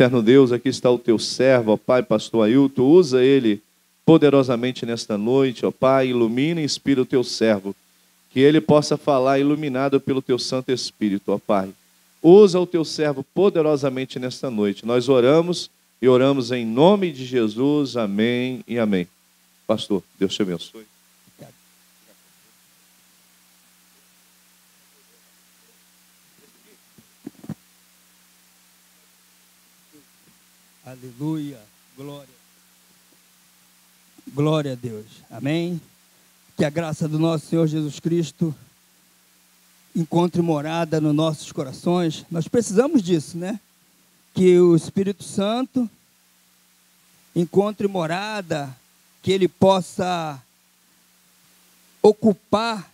eterno Deus, aqui está o teu servo, ó Pai, pastor Ailton, usa ele poderosamente nesta noite, ó Pai, ilumina e inspira o teu servo, que ele possa falar iluminado pelo teu Santo Espírito, ó Pai. Usa o teu servo poderosamente nesta noite. Nós oramos e oramos em nome de Jesus, amém e amém. Pastor, Deus te abençoe. Aleluia, glória. Glória a Deus, amém. Que a graça do nosso Senhor Jesus Cristo encontre morada nos nossos corações. Nós precisamos disso, né? Que o Espírito Santo encontre morada, que ele possa ocupar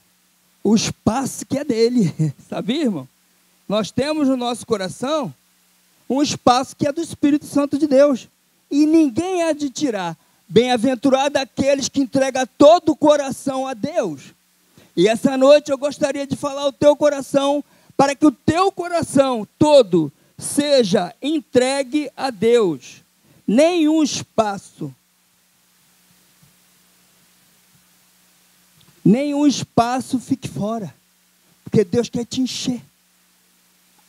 o espaço que é dele, sabia, irmão? Nós temos no nosso coração um espaço que é do Espírito Santo de Deus, e ninguém há de tirar. Bem-aventurado aqueles que entregam todo o coração a Deus. E essa noite eu gostaria de falar ao teu coração, para que o teu coração todo seja entregue a Deus. Nenhum espaço fique fora, porque Deus quer te encher.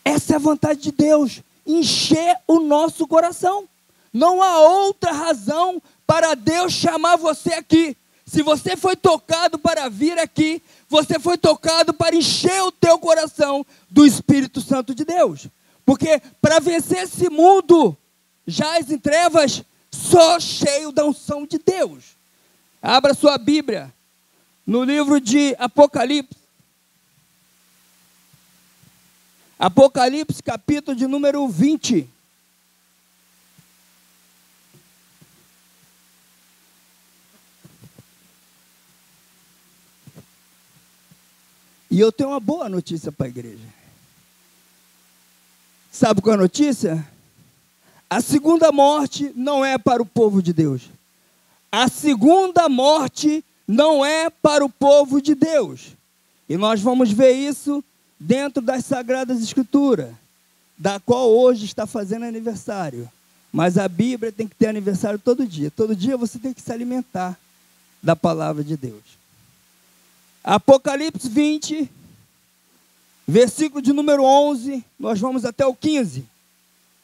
Essa é a vontade de Deus, encher o nosso coração. Não há outra razão para Deus chamar você aqui. Se você foi tocado para vir aqui, você foi tocado para encher o teu coração do Espírito Santo de Deus. Porque para vencer esse mundo, jaz em trevas, só cheio da unção de Deus. Abra sua Bíblia no livro de Apocalipse. Apocalipse, capítulo de número 20. E eu tenho uma boa notícia para a igreja. Sabe qual é a notícia? A segunda morte não é para o povo de Deus. A segunda morte não é para o povo de Deus. E nós vamos ver isso dentro das Sagradas Escrituras, da qual hoje está fazendo aniversário. Mas a Bíblia tem que ter aniversário todo dia. Todo dia você tem que se alimentar da palavra de Deus. Apocalipse 20, versículo de número 11, nós vamos até o 15.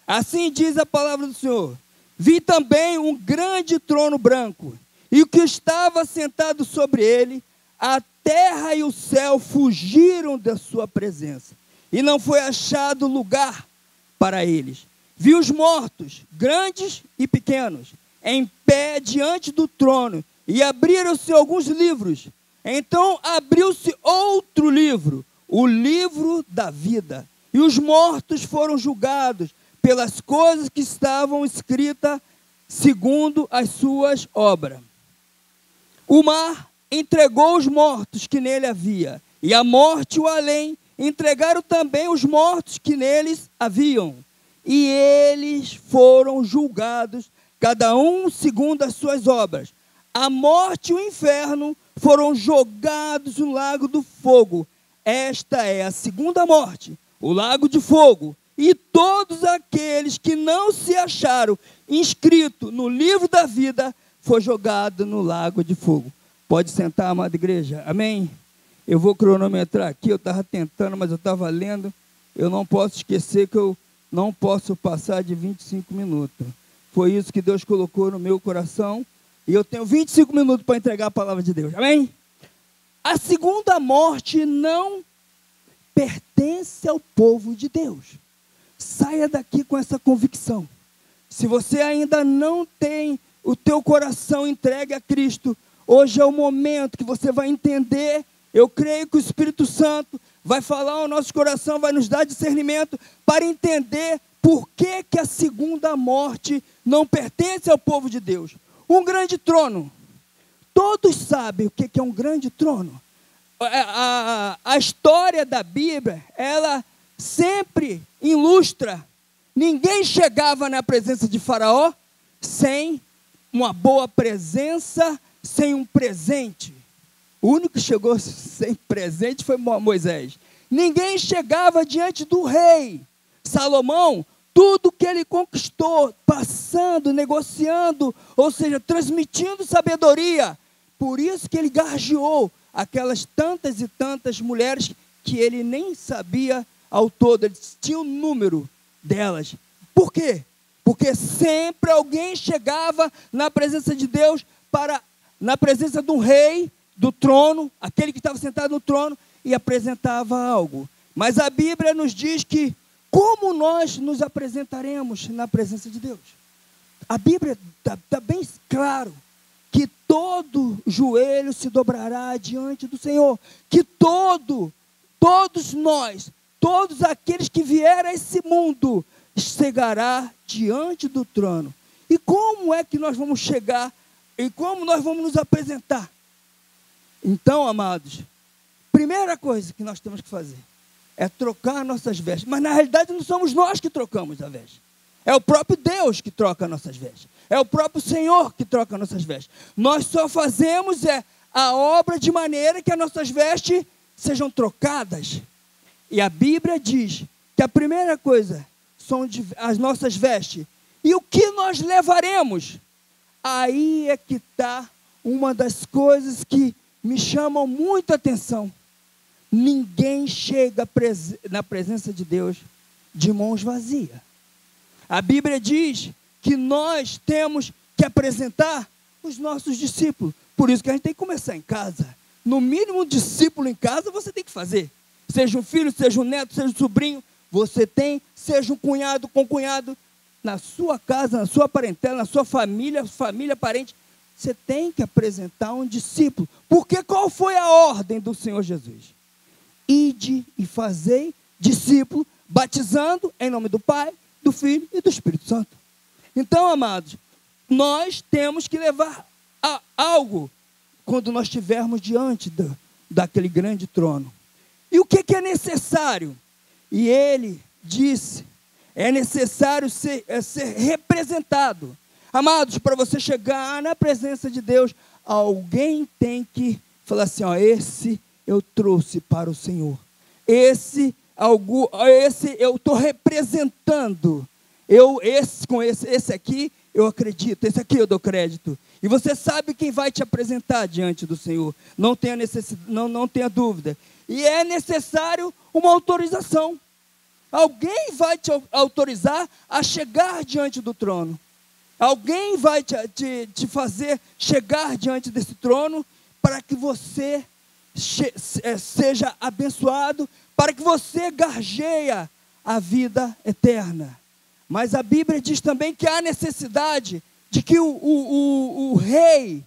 Assim diz a palavra do Senhor: vi também um grande trono branco, e o que estava sentado sobre ele, a terra e o céu fugiram da sua presença, e não foi achado lugar para eles. Vi os mortos, grandes e pequenos, em pé diante do trono, e abriram-se alguns livros. Então abriu-se outro livro, o livro da vida, e os mortos foram julgados pelas coisas que estavam escritas segundo as suas obras. O mar entregou os mortos que nele havia, e a morte e o além entregaram também os mortos que neles haviam, e eles foram julgados, cada um segundo as suas obras. A morte e o inferno foram jogados no lago do fogo. Esta é a segunda morte, o lago de fogo. E todos aqueles que não se acharam inscritos no livro da vida, foi jogado no lago de fogo. Pode sentar, amada igreja, amém? Eu vou cronometrar aqui, eu estava tentando, mas eu estava lendo. Eu não posso esquecer que eu não posso passar de 25 minutos. Foi isso que Deus colocou no meu coração. E eu tenho 25 minutos para entregar a palavra de Deus, amém? A segunda morte não pertence ao povo de Deus. Saia daqui com essa convicção. Se você ainda não tem o teu coração entregue a Cristo, hoje é o momento que você vai entender. Eu creio que o Espírito Santo vai falar ao nosso coração, vai nos dar discernimento para entender por que a segunda morte não pertence ao povo de Deus. Um grande trono. Todos sabem o que é um grande trono. A história da Bíblia, ela sempre ilustra. Ninguém chegava na presença de Faraó sem uma boa presença, sem um presente. O único que chegou sem presente foi Moisés. Ninguém chegava diante do rei. Salomão, tudo que ele conquistou, passando, negociando, ou seja, transmitindo sabedoria. Por isso que ele gargiou aquelas tantas e tantas mulheres que ele nem sabia ao todo, ele tinha o número delas. Por quê? Porque sempre alguém chegava na presença de Deus, na presença do rei, do trono, aquele que estava sentado no trono, e apresentava algo. Mas a Bíblia nos diz que como nós nos apresentaremos na presença de Deus? A Bíblia está bem claro que todo joelho se dobrará diante do Senhor, que todos nós, todos aqueles que vieram a esse mundo, chegará diante do trono. E como é que nós vamos chegar? E como nós vamos nos apresentar? Então, amados, primeira coisa que nós temos que fazer é trocar nossas vestes. Mas na realidade não somos nós que trocamos a veste. É o próprio Deus que troca nossas vestes. É o próprio Senhor que troca nossas vestes. Nós só fazemos a obra de maneira que as nossas vestes sejam trocadas. E a Bíblia diz que a primeira coisa são as nossas vestes. E o que nós levaremos? Aí é que está uma das coisas que me chamam muito a atenção. Ninguém chega na presença de Deus de mãos vazias. A Bíblia diz que nós temos que apresentar os nossos discípulos. Por isso que a gente tem que começar em casa. No mínimo, um discípulo em casa você tem que fazer. Seja um filho, seja um neto, seja um sobrinho, você tem, seja um cunhado, concunhado, na sua casa, na sua parentela, na sua família, parente, você tem que apresentar um discípulo. Porque qual foi a ordem do Senhor Jesus? Ide e fazei discípulo, batizando em nome do Pai, do Filho e do Espírito Santo. Então, amados, nós temos que levar algo quando nós estivermos diante daquele grande trono. E o que é necessário? E ele disse, é necessário ser representado. Amados, para você chegar na presença de Deus, alguém tem que falar assim, ó, esse eu trouxe para o Senhor. Esse eu estou representando. Esse aqui eu acredito, esse aqui eu dou crédito. E você sabe quem vai te apresentar diante do Senhor. Não tenha dúvida. E é necessário uma autorização. Alguém vai te autorizar a chegar diante do trono. Alguém vai te fazer chegar diante desse trono para que você seja abençoado, para que você garjeia a vida eterna. Mas a Bíblia diz também que há necessidade de que o rei,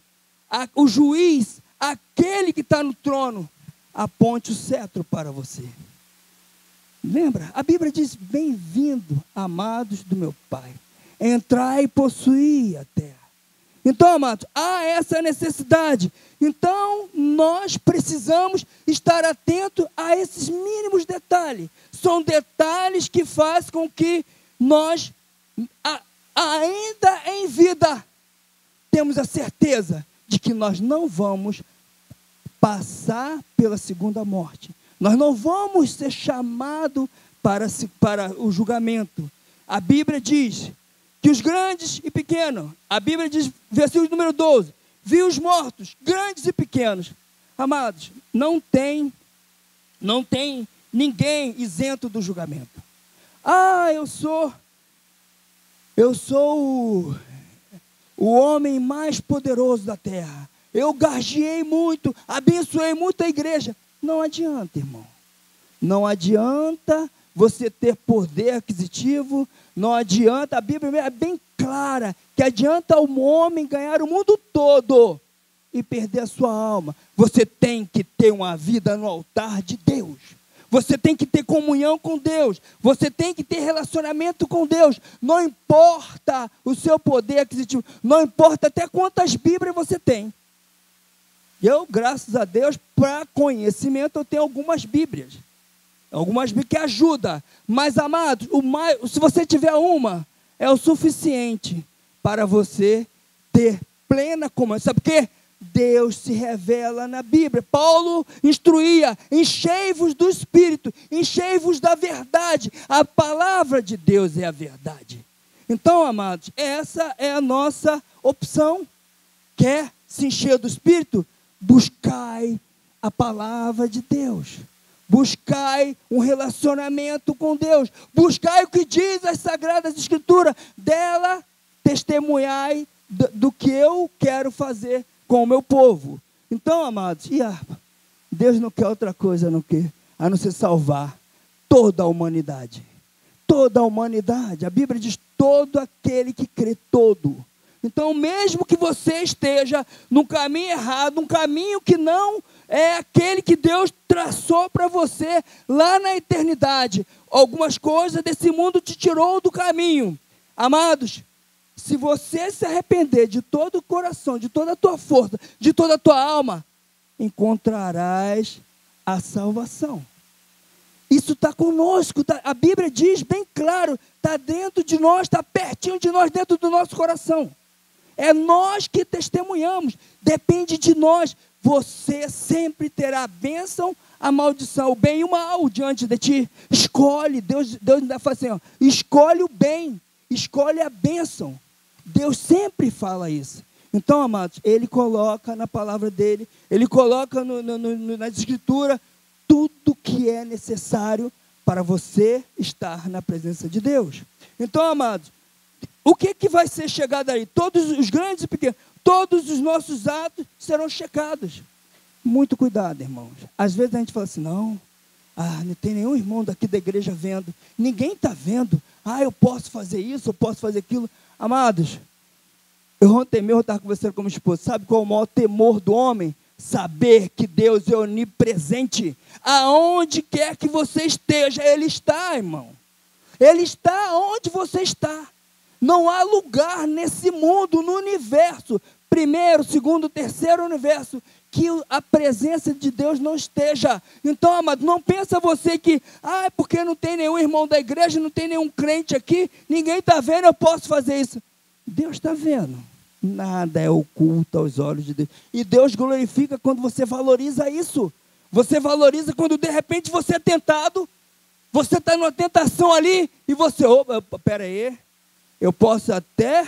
o juiz, aquele que está no trono, aponte o cetro para você. Lembra? A Bíblia diz, bem-vindo, amados do meu Pai. Entrai e possuí a terra. Então, amados, há essa necessidade. Então, nós precisamos estar atentos a esses mínimos detalhes. São detalhes que fazem com que nós, ainda em vida, temos a certeza de que nós não vamos passar pela segunda morte. Nós não vamos ser chamados para o julgamento. A Bíblia diz que os grandes e pequenos, a Bíblia diz, versículo número 12, viu os mortos, grandes e pequenos. Amados, não tem ninguém isento do julgamento. Ah, eu sou o homem mais poderoso da terra. Eu gargiei muito, abençoei muito a igreja. Não adianta, irmão. Não adianta você ter poder aquisitivo. Não adianta, a Bíblia é bem clara, que adianta um homem ganhar o mundo todo e perder a sua alma. Você tem que ter uma vida no altar de Deus. Você tem que ter comunhão com Deus. Você tem que ter relacionamento com Deus. Não importa o seu poder aquisitivo. Não importa até quantas Bíblias você tem. Eu, graças a Deus, para conhecimento, eu tenho algumas Bíblias. Algumas Bíblias que ajudam. Mas, amados, se você tiver uma, é o suficiente para você ter plena comunhão. Sabe por quê? Deus se revela na Bíblia. Paulo instruía: enchei-vos do Espírito, enchei-vos da verdade. A palavra de Deus é a verdade. Então, amados, essa é a nossa opção. Quer se encher do Espírito? Buscai a palavra de Deus. Buscai um relacionamento com Deus. Buscai o que diz as Sagradas Escrituras. Dela testemunhai do que eu quero fazer com o meu povo. Então, amados, Deus não quer outra coisa a não ser salvar toda a humanidade. Toda a humanidade. A Bíblia diz: todo aquele que crê, todo. Então, mesmo que você esteja num caminho errado, um caminho que não é aquele que Deus traçou para você lá na eternidade, algumas coisas desse mundo te tirou do caminho. Amados, se você se arrepender de todo o coração, de toda a tua força, de toda a tua alma, encontrarás a salvação. Isso está conosco, a Bíblia diz bem claro, está dentro de nós, está pertinho de nós, dentro do nosso coração. É nós que testemunhamos, depende de nós. Você sempre terá a bênção, a maldição, o bem e o mal diante de ti. Escolhe, Deus ainda fala assim, escolhe o bem, escolhe a bênção. Deus sempre fala isso. Então, amados, Ele coloca na palavra dEle, Ele coloca nas Escrituras, tudo que é necessário para você estar na presença de Deus. Então, amados, o que vai ser chegado aí? Todos os grandes e pequenos, todos os nossos atos serão checados. Muito cuidado, irmãos. Às vezes a gente fala assim, não tem nenhum irmão daqui da igreja vendo. Ninguém está vendo. Eu posso fazer isso, eu posso fazer aquilo. Amados, ontem mesmo eu estava conversando com minha esposa. Sabe qual é o maior temor do homem? Saber que Deus é onipresente. Aonde quer que você esteja, Ele está, irmão. Ele está onde você está. Não há lugar nesse mundo, no universo, primeiro, segundo, terceiro universo, que a presença de Deus não esteja. Então, amado, não pensa você que, porque não tem nenhum irmão da igreja, não tem nenhum crente aqui, ninguém está vendo, eu posso fazer isso. Deus está vendo. Nada é oculto aos olhos de Deus. E Deus glorifica quando você valoriza isso. Você valoriza quando de repente você é tentado, você está numa tentação ali, e você, pera aí, eu posso até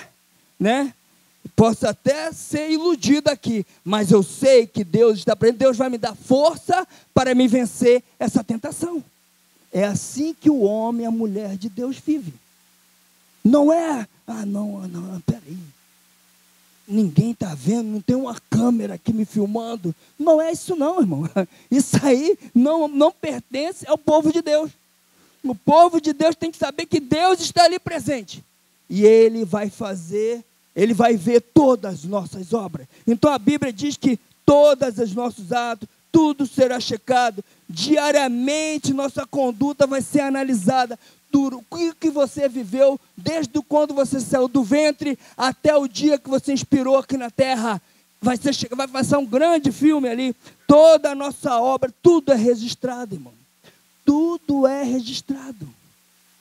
ser iludido aqui, mas eu sei que Deus está presente, Deus vai me dar força para me vencer essa tentação. É assim que o homem e a mulher de Deus vivem. Não é, peraí, ninguém está vendo, não tem uma câmera aqui me filmando. Não é isso não, irmão. Isso aí não pertence ao povo de Deus. O povo de Deus tem que saber que Deus está ali presente. E Ele vai ver todas as nossas obras. Então a Bíblia diz que todos os nossos atos, tudo será checado. Diariamente nossa conduta vai ser analisada. O que você viveu, desde quando você saiu do ventre até o dia que você inspirou aqui na terra. Vai passar um grande filme ali. Toda a nossa obra, tudo é registrado, irmão. Tudo é registrado.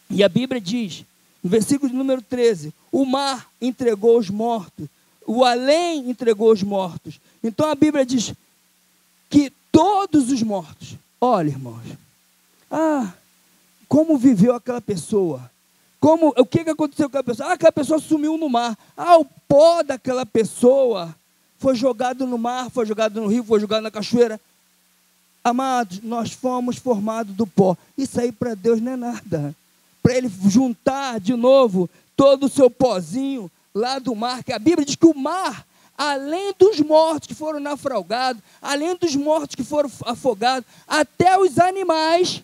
E a Bíblia diz, no versículo de número 13, o mar entregou os mortos, o além entregou os mortos. Então a Bíblia diz que todos os mortos, olha, irmãos, como viveu aquela pessoa, o que aconteceu com aquela pessoa? Aquela pessoa sumiu no mar, o pó daquela pessoa foi jogado no mar, foi jogado no rio, foi jogado na cachoeira. Amados, nós fomos formados do pó. Isso aí para Deus não é nada. Para Ele juntar de novo todo o seu pozinho lá do mar, que a Bíblia diz que o mar, além dos mortos que foram naufragados, além dos mortos que foram afogados, até os animais,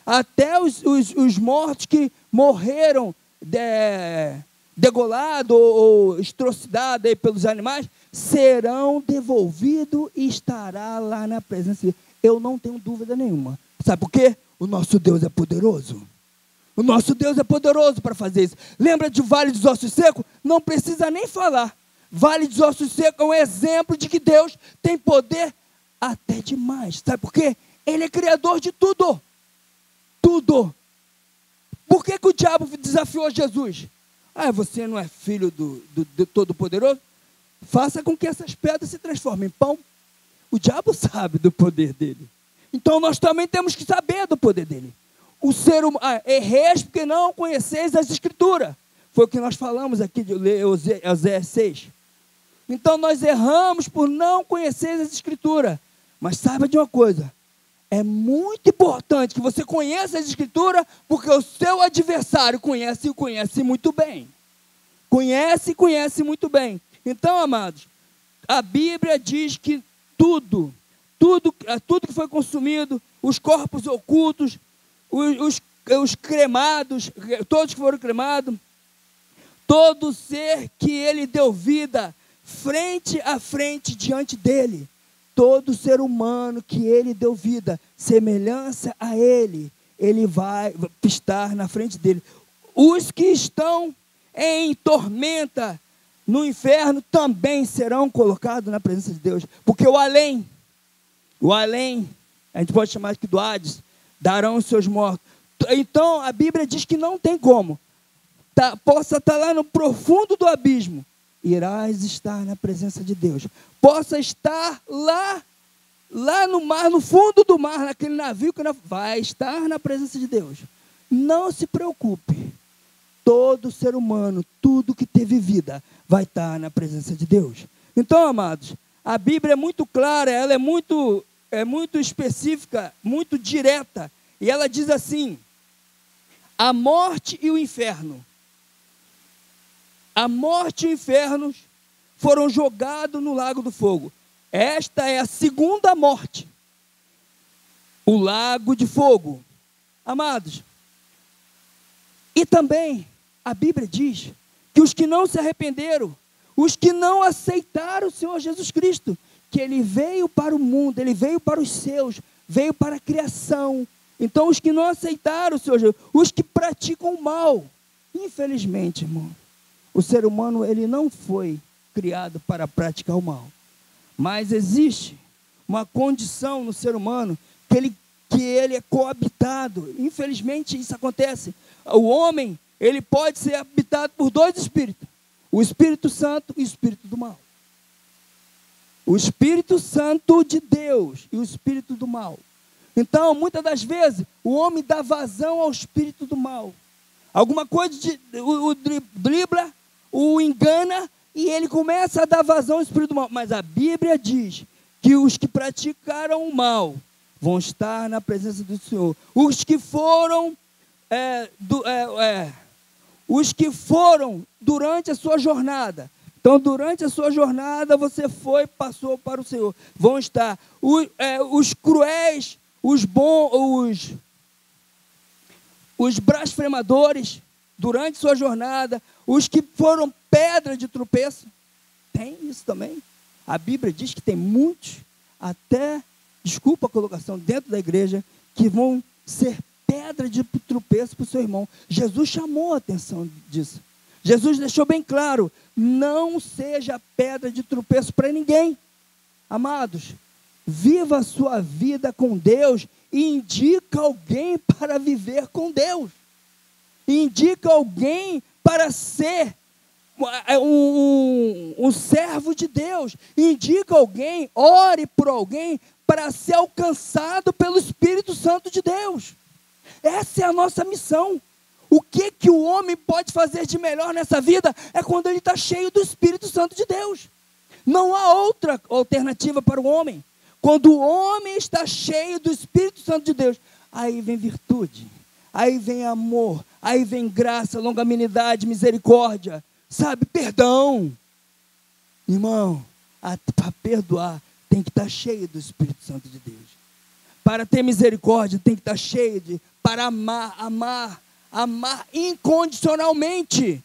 até os mortos que morreram degolados ou estrocidados aí pelos animais, serão devolvidos e estará lá na presença de Deus. Eu não tenho dúvida nenhuma. Sabe por quê? O nosso Deus é poderoso. O nosso Deus é poderoso para fazer isso. Lembra de Vale dos Ossos Secos? Não precisa nem falar. Vale dos Ossos Secos é um exemplo de que Deus tem poder até demais. Sabe por quê? Ele é criador de tudo. Tudo. Por que o diabo desafiou Jesus? Você não é filho do Todo-Poderoso? faça com que essas pedras se transformem em pão. O diabo sabe do poder dele. Então nós também temos que saber do poder dele. O ser humano, erreis porque não conheceis as Escrituras. Foi o que nós falamos aqui de Oséias 6. Então nós erramos por não conhecer as Escrituras. Mas saiba de uma coisa, é muito importante que você conheça as Escrituras, porque o seu adversário conhece e conhece muito bem. Conhece e conhece muito bem. Então, amados, a Bíblia diz que tudo que foi consumido, os corpos ocultos, os cremados, todos que foram cremados, todo ser que ele deu vida, frente a frente diante dele, todo ser humano que ele deu vida, semelhança a ele vai estar na frente dele. Os que estão em tormenta no inferno também serão colocados na presença de Deus, porque o além, a gente pode chamar aqui do Hades, darão os seus mortos. Então a Bíblia diz que não tem como, possa estar lá no profundo do abismo, irás estar na presença de Deus. Possa estar lá no mar, no fundo do mar, naquele navio que vai estar na presença de Deus. Não se preocupe. Todo ser humano, tudo que teve vida, vai estar na presença de Deus. Então, amados, a Bíblia é muito clara, ela é muito específica, muito direta. E ela diz assim: a morte e o inferno. A morte e o inferno foram jogados no lago do fogo. Esta é a segunda morte. O lago de fogo. Amados, e também a Bíblia diz que os que não se arrependeram, os que não aceitaram o Senhor Jesus Cristo, que Ele veio para o mundo, Ele veio para os seus, veio para a criação. Então os que não aceitaram o Senhor Jesus, os que praticam o mal, infelizmente, irmão, o ser humano ele não foi criado para praticar o mal, mas existe uma condição no ser humano que ele é coabitado. Infelizmente isso acontece. O homem, ele pode ser habitado por dois espíritos: o Espírito Santo e o Espírito do mal. O Espírito Santo de Deus e o Espírito do mal. Então, muitas das vezes, o homem dá vazão ao Espírito do mal. Alguma coisa o dribla, o engana, e ele começa a dar vazão ao Espírito do mal. Mas a Bíblia diz que os que praticaram o mal vão estar na presença do Senhor. Os que foram durante a sua jornada. Então, durante a sua jornada, você passou para o Senhor. Vão estar os cruéis, os bons, os blasfemadores, durante sua jornada, os que foram pedra de tropeço. Tem isso também. A Bíblia diz que tem muitos, até, desculpa a colocação, dentro da igreja, que vão ser pedra de tropeço para o seu irmão. Jesus chamou a atenção disso. Jesus deixou bem claro: não seja pedra de tropeço para ninguém. Amados, viva a sua vida com Deus e indica alguém para viver com Deus. Indica alguém para ser um servo de Deus. Indica alguém, ore por alguém para ser alcançado pelo Espírito Santo de Deus. Essa é a nossa missão. O que o homem pode fazer de melhor nessa vida é quando ele está cheio do Espírito Santo de Deus. Não há outra alternativa para o homem. Quando o homem está cheio do Espírito Santo de Deus, aí vem virtude, aí vem amor, aí vem graça, longanimidade, misericórdia, sabe, perdão. Irmão, para perdoar tem que estar cheio do Espírito Santo de Deus. Para ter misericórdia tem que estar cheio para amar incondicionalmente,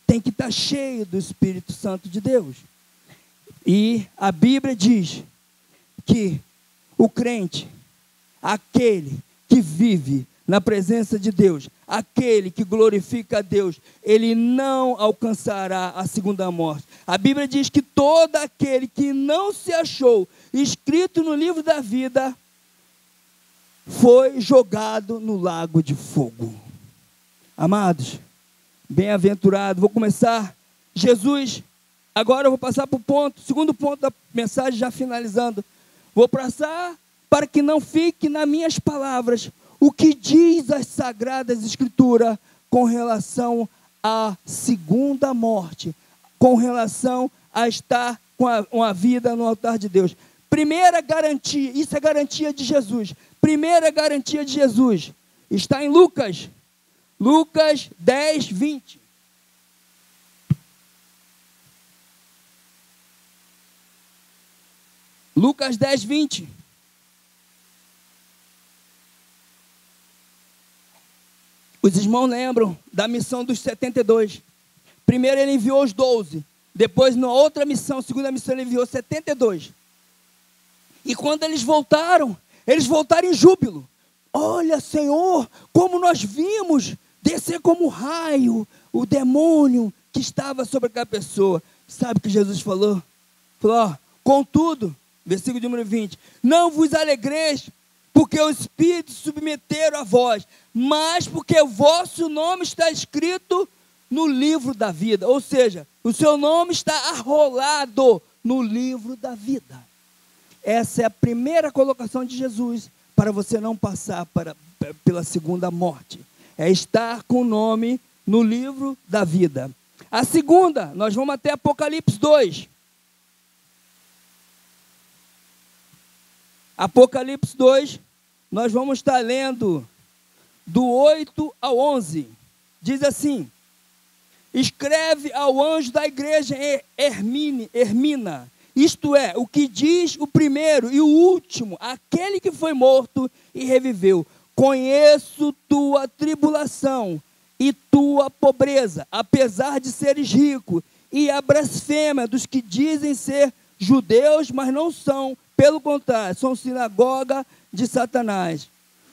tem que estar cheio do Espírito Santo de Deus. E a Bíblia diz que o crente, aquele que vive na presença de Deus, aquele que glorifica a Deus, ele não alcançará a segunda morte. A Bíblia diz que todo aquele que não se achou escrito no livro da vida foi jogado no lago de fogo. Amados, bem-aventurado, vou começar. Jesus, Agora eu vou passar para o ponto, segundo ponto da mensagem, já finalizando. Vou passar para que não fique nas minhas palavras o que diz as Sagradas Escrituras com relação à segunda morte, com relação a estar com uma vida no altar de Deus. Primeira garantia, isso é garantia de Jesus. Primeira garantia de Jesus está em Lucas 10, 20. Lucas 10, 20. Os irmãos lembram da missão dos 72. Primeiro ele enviou os 12. Depois, na outra missão, segunda missão, ele enviou 72. E quando eles voltaram em júbilo. Olha, Senhor, como nós vimos descer como raio o demônio que estava sobre aquela pessoa. Sabe o que Jesus falou? Falou, contudo, versículo de número 20, não vos alegreis, porque os espíritos se submeteram a vós, mas porque o vosso nome está escrito no livro da vida. Ou seja, o seu nome está arrolado no livro da vida. Essa é a primeira colocação de Jesus para você não passar pela segunda morte. É estar com o nome no livro da vida. A segunda, nós vamos até Apocalipse 2. Apocalipse 2, nós vamos estar lendo do 8 ao 11. Diz assim: escreve ao anjo da igreja em Hermina, isto é, o que diz o primeiro e o último, aquele que foi morto e reviveu. Conheço tua tribulação e tua pobreza, apesar de seres rico, e a blasfêmia dos que dizem ser judeus, mas não são. Pelo contrário, são sinagoga de Satanás.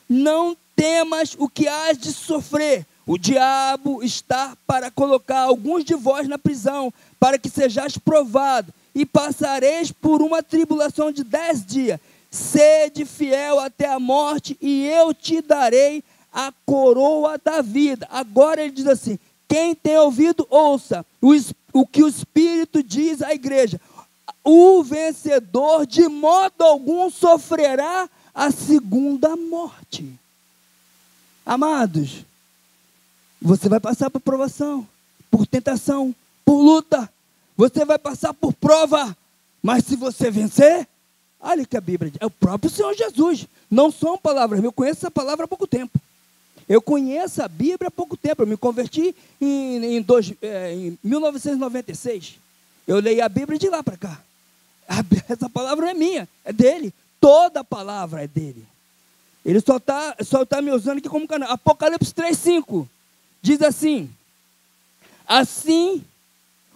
Não temas o que hás de sofrer. O diabo está para colocar alguns de vós na prisão, para que sejais provados, e passareis por uma tribulação de 10 dias. Sede fiel até a morte, e eu te darei a coroa da vida. Agora ele diz assim: quem tem ouvido, ouça o que o Espírito diz à igreja. O vencedor de modo algum sofrerá a segunda morte. Amados, você vai passar por provação, por tentação, por luta. Você vai passar por prova. Mas se você vencer, olha que a Bíblia diz, é o próprio Senhor Jesus. Não são palavras, eu conheço essa palavra há pouco tempo. Eu conheço a Bíblia há pouco tempo. Eu me converti em 1996. Eu leio a Bíblia de lá para cá. Essa palavra não é minha, é dele. Toda a palavra é dele. Ele só tá me usando aqui como canal. Apocalipse 3:5 diz assim: assim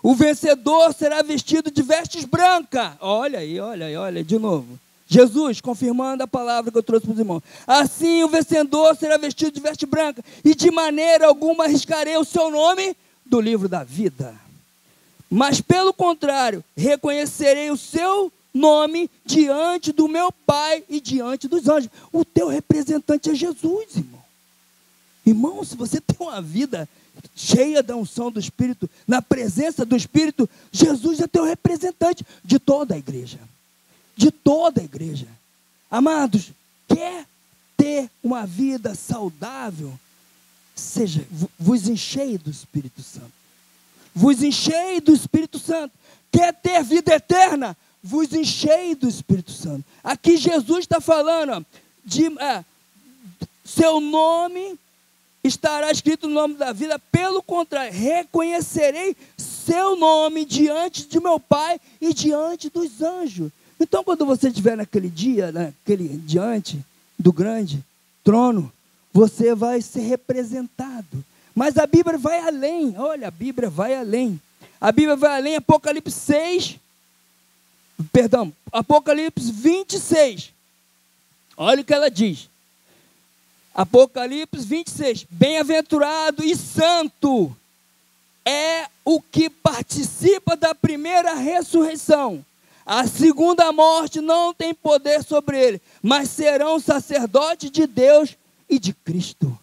o vencedor será vestido de vestes brancas. Olha aí, de novo. Jesus confirmando a palavra que eu trouxe para os irmãos. Assim o vencedor será vestido de veste branca, e de maneira alguma arriscarei o seu nome do livro da vida. Mas pelo contrário, reconhecerei o seu nome diante do meu Pai e diante dos anjos. O teu representante é Jesus, irmão. Irmão, se você tem uma vida cheia da unção do Espírito, na presença do Espírito, Jesus é teu representante de toda a igreja. De toda a igreja. Amados, quer ter uma vida saudável? Seja, vos enchei do Espírito Santo. Vos enchei do Espírito Santo. Quer ter vida eterna? Vos enchei do Espírito Santo. Aqui Jesus está falando, seu nome estará escrito no nome da vida. Pelo contrário, reconhecerei seu nome diante de meu Pai e diante dos anjos. Então, quando você estiver naquele dia, diante do grande trono, você vai ser representado. Mas a Bíblia vai além. Olha, a Bíblia vai além. A Bíblia vai além. Apocalipse 26. Olha o que ela diz. Apocalipse 26. Bem-aventurado e santo é o que participa da primeira ressurreição. A segunda morte não tem poder sobre ele, mas serão sacerdotes de Deus e de Cristo.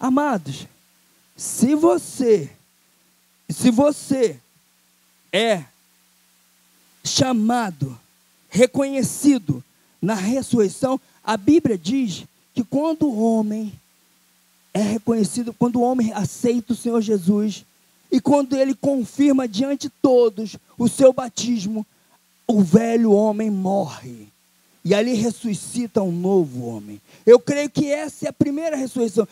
Amados, se você chamado, reconhecido na ressurreição, a Bíblia diz que quando o homem é reconhecido, quando o homem aceita o Senhor Jesus, e quando ele confirma diante de todos o seu batismo, o velho homem morre. E ali ressuscita um novo homem. Eu creio que essa é a primeira ressurreição.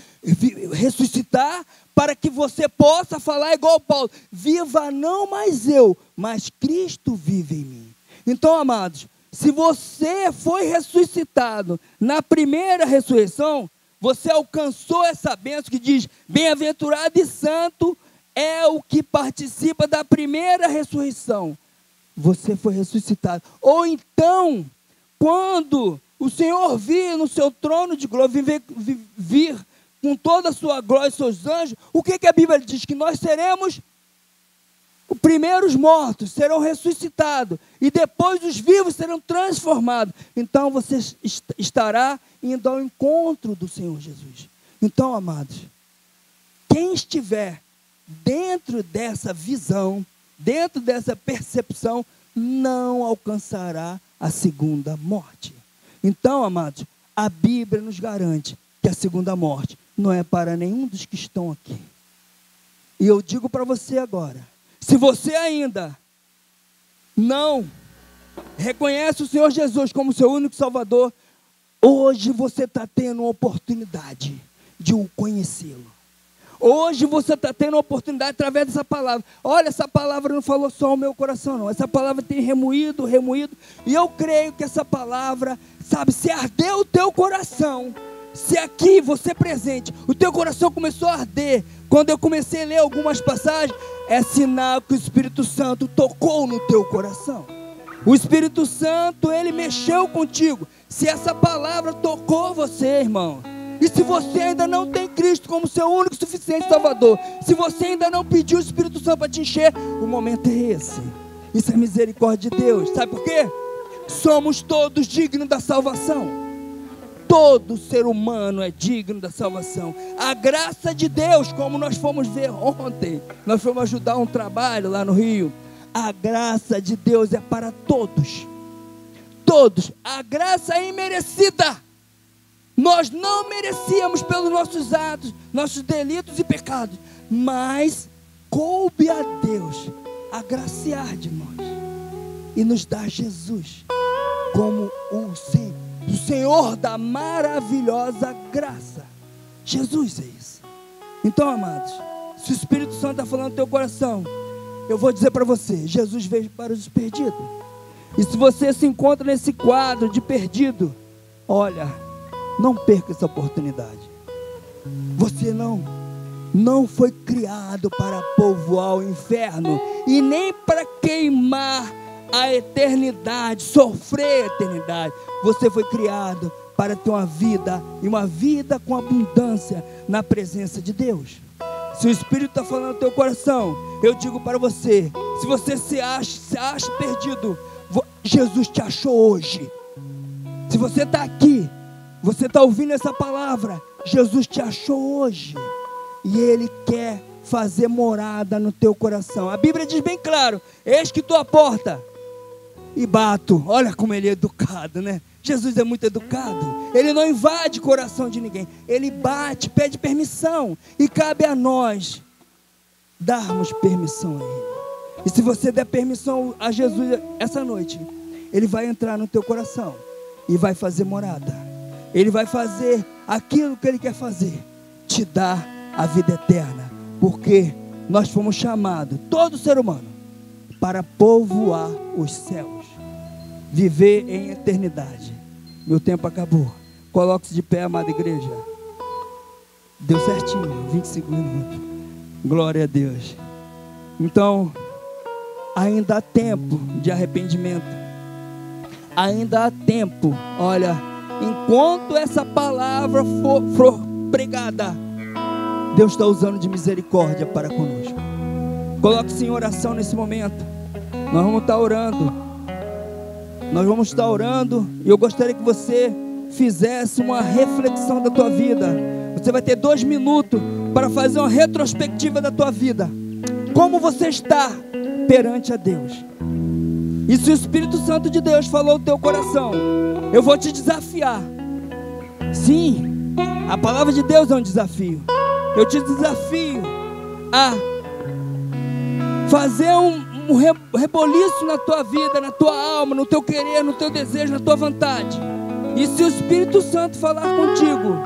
Ressuscitar para que você possa falar igual Paulo. Viva não mais eu, mas Cristo vive em mim. Então, amados, se você foi ressuscitado na primeira ressurreição, você alcançou essa bênção que diz: bem-aventurado e santo é o que participa da primeira ressurreição. Você foi ressuscitado. Ou então, quando o Senhor vir no seu trono de glória, vir com toda a sua glória e seus anjos, o que a Bíblia diz? Que nós seremos os primeiros mortos, serão ressuscitados, e depois os vivos serão transformados. Então você estará indo ao encontro do Senhor Jesus. Então, amados, quem estiver dentro dessa visão, dentro dessa percepção, não alcançará a segunda morte. Então, amados, a Bíblia nos garante que a segunda morte não é para nenhum dos que estão aqui. E eu digo para você agora, se você ainda não reconhece o Senhor Jesus como seu único Salvador, hoje você está tendo uma oportunidade de o conhecê-lo. Hoje você está tendo a oportunidade através dessa palavra. Olha, essa palavra não falou só ao meu coração, não. Essa palavra tem remoído. E eu creio que essa palavra, sabe, se ardeu o teu coração, se aqui você presente, o teu coração começou a arder, quando eu comecei a ler algumas passagens, é sinal que o Espírito Santo tocou no teu coração. O Espírito Santo, ele mexeu contigo. Se essa palavra tocou você, irmão, e se você ainda não tem Cristo como seu único e suficiente Salvador, se você ainda não pediu o Espírito Santo para te encher, o momento é esse. Isso é misericórdia de Deus. Sabe por quê? Somos todos dignos da salvação. Todo ser humano é digno da salvação. A graça de Deus, como nós fomos ver ontem, nós fomos ajudar um trabalho lá no Rio. A graça de Deus é para todos. Todos. A graça é imerecida. Nós não merecíamos pelos nossos atos, nossos delitos e pecados, mas coube a Deus agraciar de nós e nos dar Jesus como o Senhor da maravilhosa graça. Jesus é isso. Então, amados, se o Espírito Santo está falando no teu coração, eu vou dizer para você, Jesus veio para os perdidos. E se você se encontra nesse quadro de perdido, olha, não perca essa oportunidade. Você não foi criado para povoar o inferno e nem para queimar a eternidade, sofrer a eternidade. Você foi criado para ter uma vida, e uma vida com abundância na presença de Deus. Se o Espírito está falando no teu coração, eu digo para você, se você se acha perdido, Jesus te achou hoje. Se você está aqui, você está ouvindo essa palavra, Jesus te achou hoje, e Ele quer fazer morada no teu coração. A Bíblia diz bem claro, eis que estou à porta e bato. Olha como Ele é educado, né? Jesus é muito educado. Ele não invade o coração de ninguém, Ele bate, pede permissão, e cabe a nós darmos permissão a Ele. E se você der permissão a Jesus essa noite, Ele vai entrar no teu coração e vai fazer morada. Ele vai fazer aquilo que Ele quer fazer, te dar a vida eterna, porque nós fomos chamados, todo ser humano, para povoar os céus, viver em eternidade. Meu tempo acabou. Coloque-se de pé, amada igreja. Deu certinho, 25 minutos. Glória a Deus. Então, ainda há tempo de arrependimento. Ainda há tempo, olha, enquanto essa palavra for pregada, Deus está usando de misericórdia para conosco. Coloque-se em oração nesse momento. Nós vamos estar orando. E eu gostaria que você fizesse uma reflexão da tua vida. Você vai ter 2 minutos para fazer uma retrospectiva da tua vida. Como você está perante a Deus? E se o Espírito Santo de Deus falou o teu coração, eu vou te desafiar. Sim, a palavra de Deus é um desafio. Eu te desafio a fazer um reboliço na tua vida, na tua alma, no teu querer, no teu desejo, na tua vontade. E se o Espírito Santo falar contigo,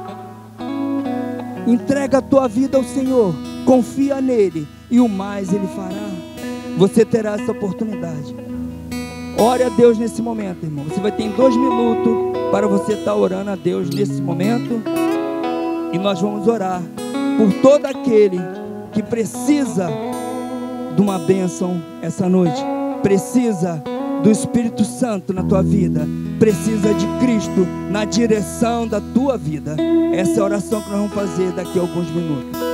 entrega a tua vida ao Senhor, confia nele e o mais ele fará. Você terá essa oportunidade. Ore a Deus nesse momento, irmão. Você vai ter 2 minutos para você estar orando a Deus nesse momento. E nós vamos orar por todo aquele que precisa de uma bênção essa noite. Precisa do Espírito Santo na tua vida. Precisa de Cristo na direção da tua vida. Essa é a oração que nós vamos fazer daqui a alguns minutos.